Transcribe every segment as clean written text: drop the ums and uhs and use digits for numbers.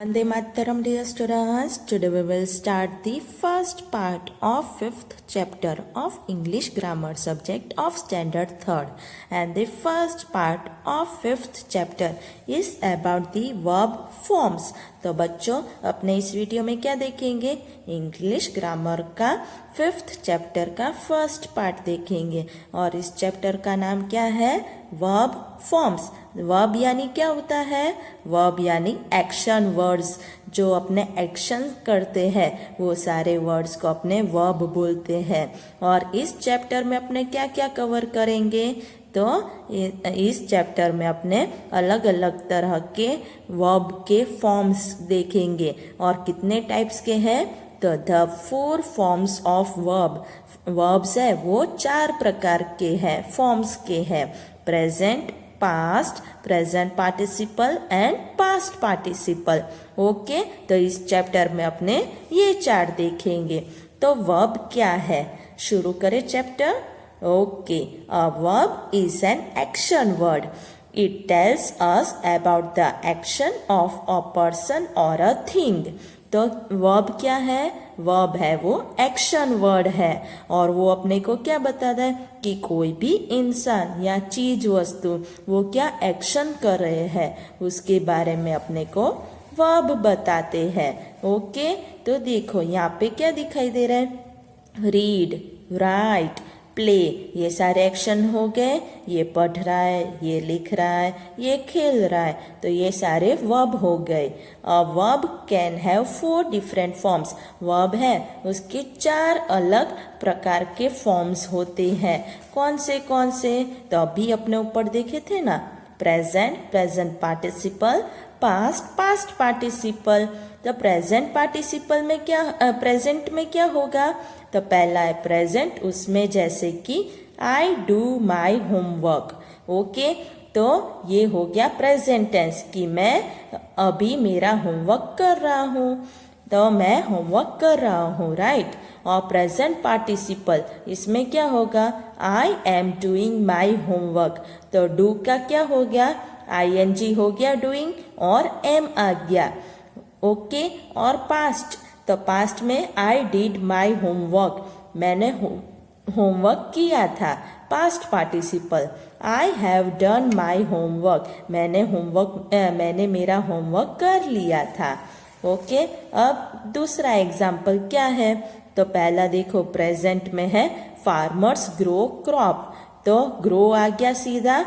Vande Mataram, dear students. Today we will start the first part of 5th chapter of English grammar subject of standard 3rd. And the first part of 5th chapter is about the verb forms. तो बच्चों अपने इस video में क्या देखेंगे? English grammar का 5th chapter का first part देखेंगे और इस चैप्टर का नाम क्या है? Verb forms. वर्ब यानी क्या होता है? वर्ब यानी एक्शन वर्ड्स, जो अपने एक्शन करते हैं वो सारे वर्ड्स को अपने वर्ब बोलते हैं। और इस चैप्टर में अपने क्या क्या कवर करेंगे? तो इस चैप्टर में अपने अलग अलग तरह के वर्ब के फॉर्म्स देखेंगे और कितने टाइप्स के हैं? तो the 4 forms of verb. Verbs है वो 4 प्रकार के हैं, फॉर्म्स के हैं। Present, past, present participle and past participle. Okay, तो इस चैप्टर में अपने ये 4 देखेंगे। तो वर्ब क्या है? शुरू करें chapter. Okay, a verb is an action word. It tells us about the action of a person or a thing. तो verb क्या है? verb है वो एक्शन वर्ड है और वो अपने को क्या बताता है कि कोई भी इंसान या चीज वस्तु वो क्या एक्शन कर रहे हैं उसके बारे में अपने को verb बताते हैं। ओके, तो देखो यहाँ पे क्या दिखाई दे रहा है? रीड, राइट, प्ले, ये सारे एक्शन हो गए। ये पढ़ रहा है, ये लिख रहा है, ये खेल रहा है, तो ये सारे वर्ब हो गए। A verb can have 4 different forms. Verb है उसके 4 अलग प्रकार के फॉर्म्स होते हैं। कौन से? तो अभी अपने ऊपर देखे थे ना, present, present participle, past, past participle. तो प्रेजेंट पार्टिसिपल में क्या, प्रेजेंट में क्या होगा? तो पहला है प्रेजेंट, उसमें जैसे कि I do my homework. Okay, तो ये हो गया प्रेजेंट टेंस कि मैं अभी मेरा होमवर्क कर रहा हूँ, तो मैं होमवर्क कर रहा हूँ, राइट। और प्रेजेंट पार्टिसिपल, इसमें क्या होगा? I am doing my homework. तो डू का क्या हो गया? ING हो गया डूइंग और एम आ गया। ओके, और पास्ट, तो पास्ट में आई डिड माई होमवर्क, मैंने होमवर्क किया था। Past participle, I have done my homework, मैंने मेरा होमवर्क कर लिया था। ओके, अब दूसरा एग्जाम्पल क्या है? तो पहला देखो प्रेजेंट में है फार्मर्स ग्रो क्रॉप, तो ग्रो आ गया सीधा।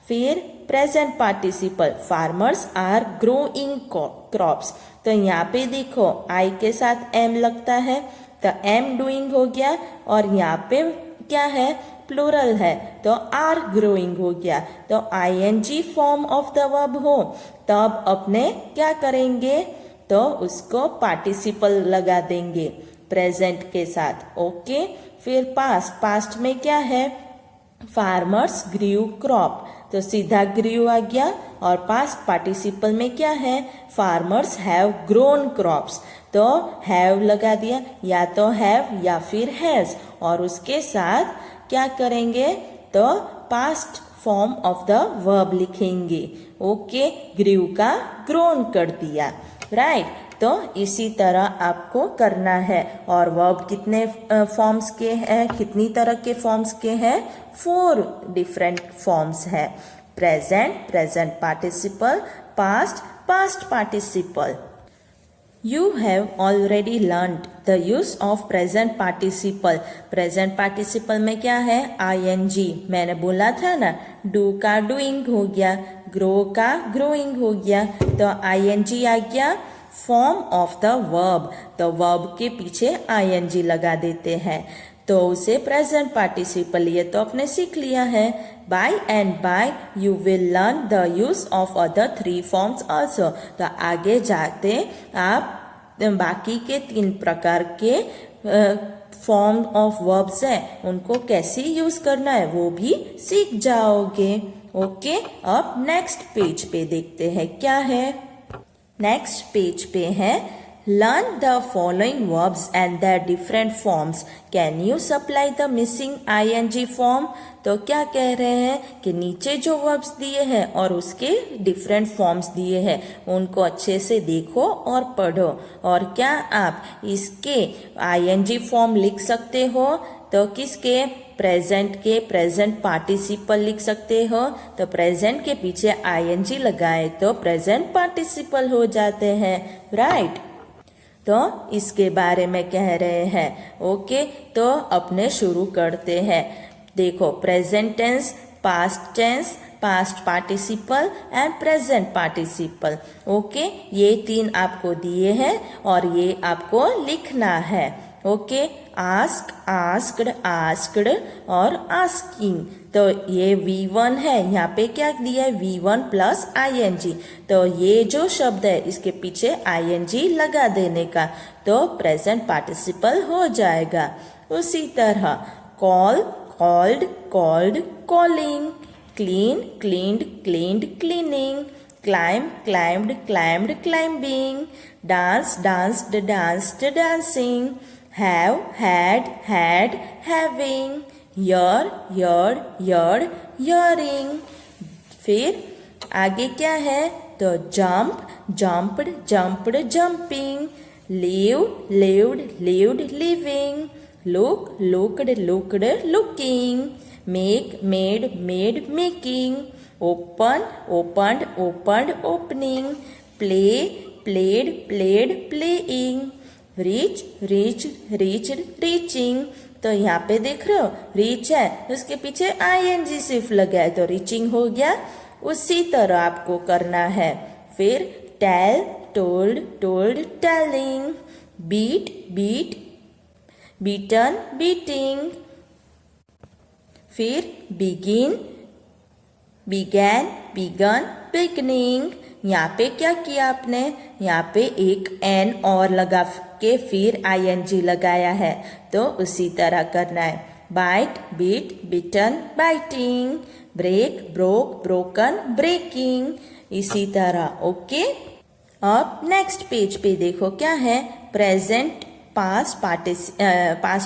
फिर present participle, farmers are growing crops, तो यहाँ पे देखो आई के साथ एम लगता है, तो एम डूइंग हो गया और यहाँ पे क्या है? प्लूरल है, तो आर ग्रोइंग हो गया। तो ING form of the verb हो, तब अपने क्या करेंगे? तो उसको पार्टिसिपल लगा देंगे प्रेजेंट के साथ। ओके, फिर पास्ट, पास्ट में क्या है? फार्मर्स ग्रीव क्रॉप, तो सीधा ग्रीव आ गया और पास्ट पार्टिसिपल में क्या है? फार्मर्स हैव ग्रोन क्रॉप्स, तो हैव लगा दिया, या तो हैव या फिर हैज, और उसके साथ क्या करेंगे? तो past form of the verb लिखेंगे। ओके, ग्रीव का ग्रोन कर दिया, राइट। तो इसी तरह आपको करना है। और वर्ब कितने फॉर्म्स के हैं? कितनी तरह के फॉर्म्स के हैं? 4 डिफरेंट फॉर्म्स है। Present, present participle, past, past participle. You have already learned the use of present participle. Present participle में क्या है? ING, मैंने बोला था ना, do का doing हो गया, grow का growing हो गया, तो ING आ गया फॉर्म ऑफ द वर्ब, तो वर्ब के पीछे ING लगा देते हैं, तो उसे प्रेजेंट पार्टिसिपल, ये तो आपने सीख लिया है। By and by you will learn the use of other 3 forms also, तो आगे जाते आप बाकी के 3 प्रकार के फॉर्म ऑफ वर्ब्स हैं उनको कैसे यूज करना है वो भी सीख जाओगे। ओके, अब नेक्स्ट पेज पे देखते हैं क्या है। नेक्स्ट पेज पे है Learn the following verbs and their different forms. Can you supply the missing ing form? तो क्या कह रहे हैं कि नीचे जो verbs दिए हैं और उसके different forms दिए हैं उनको अच्छे से देखो और पढ़ो। और क्या आप इसके ing form लिख सकते हो? तो किसके? प्रेजेंट के प्रेजेंट पार्टिसिपल लिख सकते हो। तो प्रेजेंट के पीछे ing लगाए तो प्रेजेंट पार्टिसिपल हो जाते हैं, राइट? तो इसके बारे में कह रहे हैं। ओके, तो अपने शुरू करते हैं। देखो, present tense, past tense, past participle and present participle. Okay, ये तीन आपको दिए हैं और ये आपको लिखना है। ओके, आस्क, आस्क्ड, आस्क्ड और आस्किंग। तो ये V1 है, यहाँ पे क्या दिया है? V1 plus ing। तो ये जो शब्द है इसके पीछे ing लगा देने का, तो प्रेजेंट पार्टिसिपल हो जाएगा। उसी तरह call, called, called, calling, clean, cleaned, cleaned, cleaning, climb, climbed, climbed, climbing, dance, danced, danced, dancing, have, had, having, year, yeared, yeared, yearing। फिर आगे क्या है? तो jump, jumped, jumped, jumping, live, lived, lived, living, look, looked, looked, looking, make, made, made, making, open, opened, opened, opening, play, played, played, playing, reach, reach, reached, reaching. तो यहाँ पे देख रहे हो, रीच है उसके पीछे ing सिर्फ लगा है तो रीचिंग हो गया। उसी तरह आपको करना है। फिर tell, told, told, telling, beat, beat, beaten, beating. फिर बिगिन, बिगैन, बिगन, बिगनिंग। यहाँ पे क्या किया आपने? यहाँ पे एक एन और लगा के फिर ing लगाया है, तो उसी तरह करना है। Bite, bit, bitten, biting, break, broke, broken, breaking. इसी तरह। ओके, अब नेक्स्ट पेज पे देखो क्या है? Present past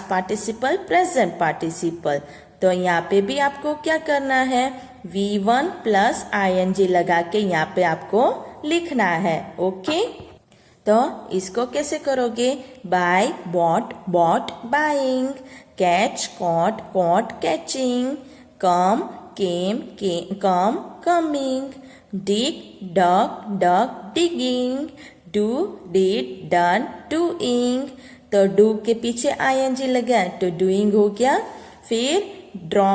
participle, present participle. तो यहाँ पे भी आपको क्या करना है? V1 प्लस ing लगा के यहाँ पे आपको लिखना है। ओके, तो इसको कैसे करोगे? Buy, bought, bought, buying, catch, caught, caught, catching, come, came, come, coming, dig, dug, dug, digging, do, did, done, doing. तो डू के पीछे ing लगा तो डूइंग हो गया। फिर draw,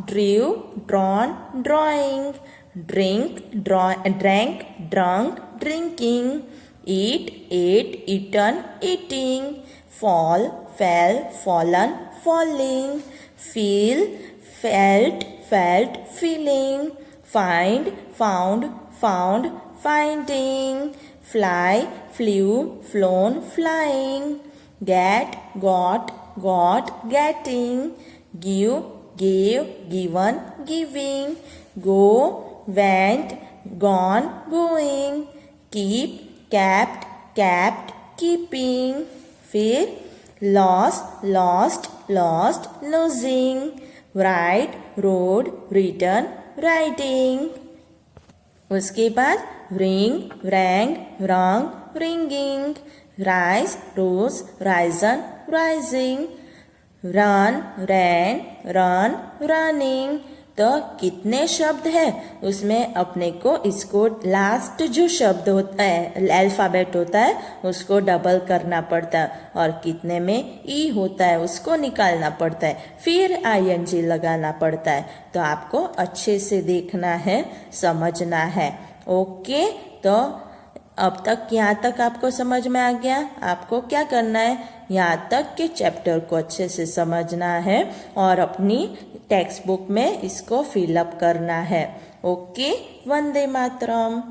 drew, drawn, drawing, drink, drank, drunk, drinking, eat, ate, eaten, eating, fall, fell, fallen, falling, feel, felt, felt, feeling, find, found, found, finding, fly, flew, flown, flying, get, got, got, getting, give, gave, given, giving, go, went, gone, going, keep, kept, kept, keeping। फिर lost, lost, lost, losing, write, wrote, written, writing। उसके बाद ring, rang, rung, ringing, rise, rose, risen, rising, run, ran, run, running. तो कितने शब्द है उसमें अपने को इसको लास्ट जो शब्द होता है, अल्फाबेट होता है, उसको डबल करना पड़ता है और कितने में ई होता है उसको निकालना पड़ता है, फिर ing लगाना पड़ता है। तो आपको अच्छे से देखना है, समझना है। ओके, तो अब तक यहाँ तक आपको समझ में आ गया। आपको क्या करना है? यहाँ तक के चैप्टर को अच्छे से समझना है और अपनी टेक्स्ट बुक में इसको फिलअप करना है। ओके, वंदे मातरम।